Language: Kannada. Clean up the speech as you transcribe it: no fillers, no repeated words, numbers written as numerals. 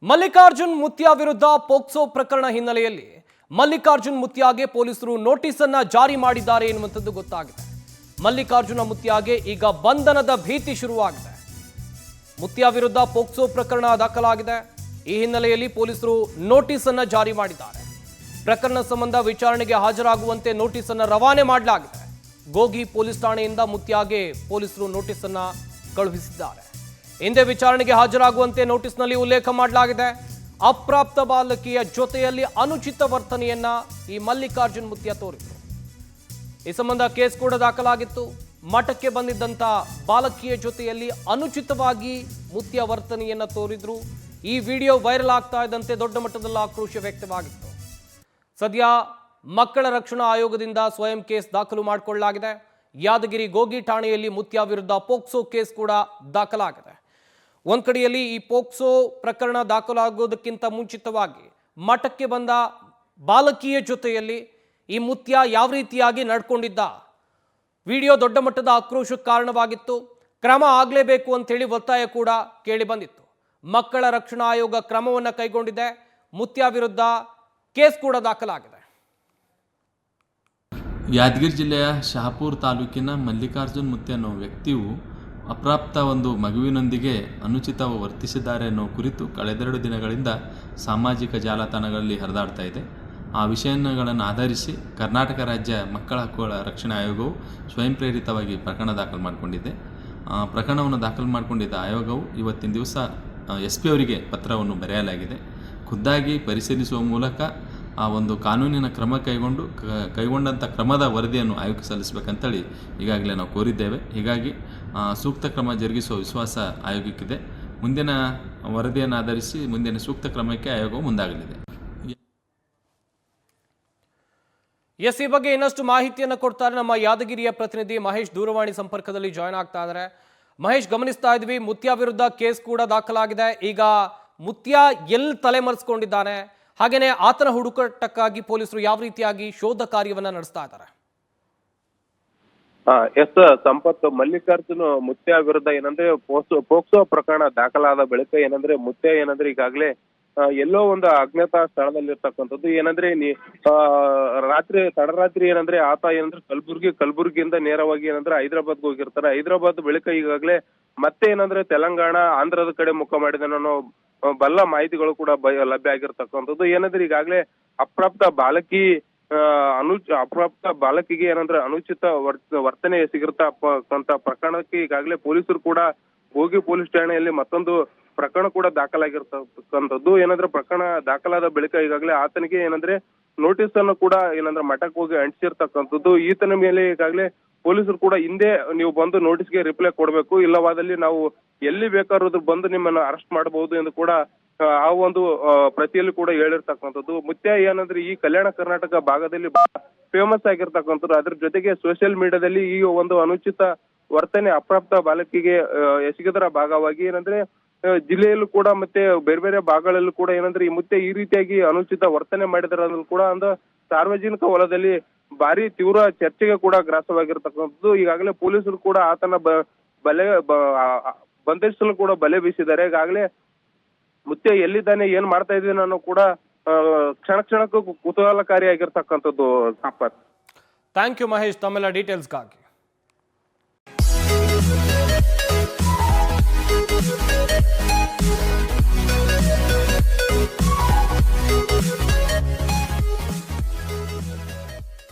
ಮಲ್ಲಿಕಾರ್ಜುನ್ ಮುತ್ಯಾ ವಿರುದ್ಧ ಪೋಕ್ಸೋ ಪ್ರಕರಣ ಹಿನ್ನೆಲೆಯಲ್ಲಿ ಮಲ್ಲಿಕಾರ್ಜುನ್ ಮುತ್ಯಾಗೆ ಪೊಲೀಸರು ನೋಟಿಸ್ ಅನ್ನು ಜಾರಿ ಮಾಡಿದ್ದಾರೆ ಎನ್ನುವಂಥದ್ದು ಗೊತ್ತಾಗಿದೆ. ಮಲ್ಲಿಕಾರ್ಜುನ ಮುತ್ಯಾಗೆ ಈಗ ಬಂಧನದ ಭೀತಿ ಶುರುವಾಗಿದೆ. ಮುತ್ಯಾ ವಿರುದ್ಧ ಪೋಕ್ಸೋ ಪ್ರಕರಣ ದಾಖಲಾಗಿದೆ. ಈ ಹಿನ್ನೆಲೆಯಲ್ಲಿ ಪೊಲೀಸರು ನೋಟಿಸ್ ಅನ್ನು ಜಾರಿ ಮಾಡಿದ್ದಾರೆ. ಪ್ರಕರಣ ಸಂಬಂಧ ವಿಚಾರಣೆಗೆ ಹಾಜರಾಗುವಂತೆ ನೋಟಿಸ್ ಅನ್ನು ರವಾನೆ ಮಾಡಲಾಗಿದೆ. ಗೋಗಿ ಪೊಲೀಸ್ ಠಾಣೆಯಿಂದ ಮುತ್ಯಾಗೆ ಪೊಲೀಸರು ನೋಟಿಸ್ ಅನ್ನು ಕಳುಹಿಸಿದ್ದಾರೆ. ಹಿಂದೆ ವಿಚಾರಣೆಗೆ ಹಾಜರಾಗುವಂತೆ ನೋಟಿಸ್ನಲ್ಲಿ ಉಲ್ಲೇಖ ಮಾಡಲಾಗಿದೆ. ಅಪ್ರಾಪ್ತ ಬಾಲಕಿಯ ಜೊತೆಯಲ್ಲಿ ಅನುಚಿತ ವರ್ತನೆಯನ್ನ ಈ ಮಲ್ಲಿಕಾರ್ಜುನ್ ಮುತ್ಯಾ ತೋರಿದ್ರು. ಈ ಸಂಬಂಧ ಕೇಸ್ ಕೂಡ ದಾಖಲಾಗಿತ್ತು. ಮಠಕ್ಕೆ ಬಂದಿದ್ದಂತ ಬಾಲಕಿಯ ಜೊತೆಯಲ್ಲಿ ಅನುಚಿತವಾಗಿ ಮುತ್ಯಾ ವರ್ತನೆಯನ್ನ ತೋರಿದ್ರು. ಈ ವಿಡಿಯೋ ವೈರಲ್ ಆಗ್ತಾ ಇದ್ದಂತೆ ದೊಡ್ಡ ಮಟ್ಟದಲ್ಲಿ ಆಕ್ರೋಶ ವ್ಯಕ್ತವಾಗಿತ್ತು. ಸದ್ಯ ಮಕ್ಕಳ ರಕ್ಷಣಾ ಆಯೋಗದಿಂದ ಸ್ವಯಂ ಕೇಸ್ ದಾಖಲು ಮಾಡಿಕೊಳ್ಳಲಾಗಿದೆ. ಯಾದಗಿರಿ ಗೋಗಿ ಠಾಣೆಯಲ್ಲಿ ಮುತ್ಯಾ ವಿರುದ್ಧ ಪೋಕ್ಸೋ ಕೇಸ್ ಕೂಡ ದಾಖಲಾಗಿದೆ. ಒಂದ್ ಕಡೆಯಲ್ಲಿ ಈ ಪೋಕ್ಸೋ ಪ್ರಕರಣ ದಾಖಲಾಗೋದಕ್ಕಿಂತ ಮುಂಚಿತವಾಗಿ ಮಠಕ್ಕೆ ಬಂದ ಬಾಲಕಿಯ ಜೊತೆಯಲ್ಲಿ ಈ ಮುತ್ಯಾ ಯಾವ ರೀತಿಯಾಗಿ ನಡ್ಕೊಂಡಿದ್ದ ವಿಡಿಯೋ ದೊಡ್ಡ ಮಟ್ಟದ ಆಕ್ರೋಶಕ್ಕೆ ಕಾರಣವಾಗಿತ್ತು. ಕ್ರಮ ಆಗಲೇಬೇಕು ಅಂತೇಳಿ ಒತ್ತಾಯ ಕೂಡ ಕೇಳಿ ಬಂದಿತ್ತು. ಮಕ್ಕಳ ರಕ್ಷಣಾ ಆಯೋಗ ಕ್ರಮವನ್ನು ಕೈಗೊಂಡಿದೆ. ಮುತ್ಯಾ ವಿರುದ್ಧ ಕೇಸ್ ಕೂಡ ದಾಖಲಾಗಿದೆ. ಯಾದಗಿರಿ ಜಿಲ್ಲೆಯ ಶಹಾಪುರ ತಾಲೂಕಿನ ಮಲ್ಲಿಕಾರ್ಜುನ್ ಮುತ್ಯಾ ಅನ್ನೋ ವ್ಯಕ್ತಿಯು ಅಪ್ರಾಪ್ತ ಒಂದು ಮಗುವಿನೊಂದಿಗೆ ಅನುಚಿತವಾಗಿ ವರ್ತಿಸಿದ್ದಾರೆ ಅನ್ನೋ ಕುರಿತು ಕಳೆದೆರಡು ದಿನಗಳಿಂದ ಸಾಮಾಜಿಕ ಜಾಲತಾಣಗಳಲ್ಲಿ ಹರಿದಾಡ್ತಾ ಇದೆ. ಆ ವಿಷಯಗಳನ್ನು ಆಧರಿಸಿ ಕರ್ನಾಟಕ ರಾಜ್ಯ ಮಕ್ಕಳ ಹಕ್ಕುಗಳ ರಕ್ಷಣಾ ಆಯೋಗವು ಸ್ವಯಂ ಪ್ರೇರಿತವಾಗಿ ಪ್ರಕರಣ ದಾಖಲು ಮಾಡಿಕೊಂಡಿದೆ. ಪ್ರಕರಣವನ್ನು ದಾಖಲು ಮಾಡಿಕೊಂಡಿದ್ದ ಆಯೋಗವು ಇವತ್ತಿನ ದಿವಸ SP ಅವರಿಗೆ ಪತ್ರವನ್ನು ಬರೆಯಲಾಗಿದೆ. ಖುದ್ದಾಗಿ ಪರಿಶೀಲಿಸುವ ಮೂಲಕ ಆ ಒಂದು ಕಾನೂನಿನ ಕ್ರಮ ಕೈಗೊಂಡಂಥ ಕ್ರಮದ ವರದಿಯನ್ನು ಆಯೋಗಕ್ಕೆ ಸಲ್ಲಿಸಬೇಕಂತೇಳಿ ಈಗಾಗಲೇ ನಾವು ಕೋರಿದ್ದೇವೆ. ಹೀಗಾಗಿ ಸೂಕ್ತ ಕ್ರಮ ಜರುಗಿಸುವ ವಿಶ್ವಾಸ ಆಯೋಗಕ್ಕಿದೆ. ಮುಂದಿನ ವರದಿಯನ್ನು ಆಧರಿಸಿ ಮುಂದಿನ ಸೂಕ್ತ ಕ್ರಮಕ್ಕೆ ಆಯೋಗವು ಮುಂದಾಗಲಿದೆ. ಈ ಬಗ್ಗೆ ಇನ್ನಷ್ಟು ಮಾಹಿತಿಯನ್ನು ಕೊಡ್ತಾರೆ ನಮ್ಮ ಯಾದಗಿರಿಯ ಪ್ರತಿನಿಧಿ ಮಹೇಶ್. ದೂರವಾಣಿ ಸಂಪರ್ಕದಲ್ಲಿ ಜಾಯ್ನ್ ಆಗ್ತಾ ಇದ್ದಾರೆ. ಮಹೇಶ್, ಗಮನಿಸ್ತಾ ಇದ್ವಿ ಮುತ್ಯಾ ವಿರುದ್ಧ ಕೇಸ್ ಕೂಡ ದಾಖಲಾಗಿದೆ. ಈಗ ಮುತ್ಯಾ ಎಲ್ಲಿ ತಲೆಮರೆಸಿಕೊಂಡಿದ್ದಾನೆ, ಹಾಗೇನೆ ಆತನ ಹುಡುಕಾಟಕ್ಕಾಗಿ ಪೊಲೀಸರು ಯಾವ ರೀತಿಯಾಗಿ ಶೋಧ ಕಾರ್ಯವನ್ನ ನಡೆಸ್ತಾ ಇದ್ದಾರೆ? ಎಸ್ ಸಂಪತ್, ಮಲ್ಲಿಕಾರ್ಜುನ್ ಮುತ್ಯಾ ವಿರುದ್ಧ ಏನಂದ್ರೆ ಪೋಕ್ಸೋ ಪ್ರಕರಣ ದಾಖಲಾದ ಬಳಿಕ ಏನಂದ್ರೆ ಮುತ್ಯಾ ಏನಂದ್ರೆ ಈಗಾಗಲೇ ಎಲ್ಲೋ ಒಂದು ಅಜ್ಞಾತ ಸ್ಥಳದಲ್ಲಿರ್ತಕ್ಕಂಥದ್ದು. ಏನಂದ್ರೆ ತಡರಾತ್ರಿ ಏನಂದ್ರೆ ಆತ ಏನಂದ್ರೆ ಕಲಬುರ್ಗಿಯಿಂದ ನೇರವಾಗಿ ಏನಂದ್ರೆ ಹೈದರಾಬಾದ್ಗೆ ಹೋಗಿರ್ತಾರೆ. ಹೈದರಾಬಾದ್ ಬಳಿಕ ಈಗಾಗಲೇ ಮತ್ತೆ ಏನಂದ್ರೆ ತೆಲಂಗಾಣ, ಆಂಧ್ರದ ಕಡೆ ಮುಖ ಮಾಡಿದ ಅನ್ನೋ ಬಲ್ಲ ಮಾಹಿತಿಗಳು ಕೂಡ ಲಭ್ಯ ಆಗಿರ್ತಕ್ಕಂಥದ್ದು. ಏನಂದ್ರೆ ಈಗಾಗಲೇ ಅಪ್ರಾಪ್ತ ಬಾಲಕಿಗೆ ಏನಂದ್ರೆ ಅನುಚಿತ ವರ್ತನೆ ಎಸಗಿರ್ತಕ್ಕಂಥ ಪ್ರಕರಣಕ್ಕೆ ಈಗಾಗಲೇ ಪೊಲೀಸರು ಕೂಡ ಹೋಗಿ ಪೊಲೀಸ್ ಠಾಣೆಯಲ್ಲಿ ಮತ್ತೊಂದು ಪ್ರಕರಣ ಕೂಡ ದಾಖಲಾಗಿರ್ತಕ್ಕಂಥದ್ದು. ಏನಂದ್ರೆ ಪ್ರಕರಣ ದಾಖಲಾದ ಬಳಿಕ ಈಗಾಗಲೇ ಆತನಿಗೆ ಏನಂದ್ರೆ ನೋಟಿಸ್ ಅನ್ನು ಕೂಡ ಏನಂದ್ರೆ ಮಠಕ್ಕೆ ಹೋಗಿ ಅಂಟಿಸಿರ್ತಕ್ಕಂಥದ್ದು. ಈತನ ಮೇಲೆ ಈಗಾಗಲೇ ಪೊಲೀಸರು ಕೂಡ ಹಿಂದೆ ನೀವು ಬಂದು ನೋಟಿಸ್ಗೆ ರಿಪ್ಲೈ ಕೊಡಬೇಕು, ಇಲ್ಲವಾದಲ್ಲಿ ನಾವು ಎಲ್ಲಿ ಬೇಕಾದ್ರೂ ಬಂದು ನಿಮ್ಮನ್ನ ಅರೆಸ್ಟ್ ಮಾಡಬಹುದು ಎಂದು ಕೂಡ ಆ ಒಂದು ಪ್ರತಿಯಲ್ಲಿ ಕೂಡ ಹೇಳಿರ್ತಕ್ಕಂಥದ್ದು. ಮುತ್ಯಾ ಏನಂದ್ರೆ ಈ ಕಲ್ಯಾಣ ಕರ್ನಾಟಕ ಭಾಗದಲ್ಲಿ ಫೇಮಸ್ ಆಗಿರ್ತಕ್ಕಂಥದ್ದು. ಅದ್ರ ಜೊತೆಗೆ ಸೋಷಿಯಲ್ ಮೀಡಿಯಾದಲ್ಲಿ ಈ ಒಂದು ಅನುಚಿತ ವರ್ತನೆ ಅಪ್ರಾಪ್ತ ಬಾಲಕಿಗೆ ಎಸಗಿದರ ಭಾಗವಾಗಿ ಏನಂದ್ರೆ ಜಿಲ್ಲೆಯಲ್ಲೂ ಕೂಡ ಮತ್ತೆ ಬೇರೆ ಬೇರೆ ಭಾಗಗಳಲ್ಲೂ ಕೂಡ ಏನಂದ್ರೆ ಈ ಮುತ್ಯಾ ಈ ರೀತಿಯಾಗಿ ಅನುಚಿತ ವರ್ತನೆ ಮಾಡಿದ್ರೂ ಕೂಡ ಒಂದು ಸಾರ್ವಜನಿಕ ವಲಯದಲ್ಲಿ ಭಾರಿ ತೀವ್ರ ಚರ್ಚೆಗೆ ಕೂಡ ಗ್ರಾಸವಾಗಿರ್ತಕ್ಕಂಥದ್ದು. ಈಗಾಗಲೇ ಪೊಲೀಸರು ಕೂಡ ಆತನ ಬಂಧಿಸಲು ಕೂಡ ಬಲೆ ಬೀಸಿದ್ದಾರೆ. ಈಗಾಗಲೇ ಮುತ್ಯಾ ಎಲ್ಲಿದ್ದಾನೆ, ಏನ್ ಮಾಡ್ತಾ ಇದ್ದೀನಿ ಅನ್ನೋ ಕೂಡ ಕ್ಷಣಕ್ಕೂ ಕುತೂಹಲಕಾರಿಯಾಗಿರ್ತಕ್ಕಂಥದ್ದು. ಸಂಪತ್, ಥ್ಯಾಂಕ್ ಯು ಮಹೇಶ್ ತಮ್ಮೆಲ್ಲ ಡೀಟೇಲ್ಸ್ಗಾಗಿ.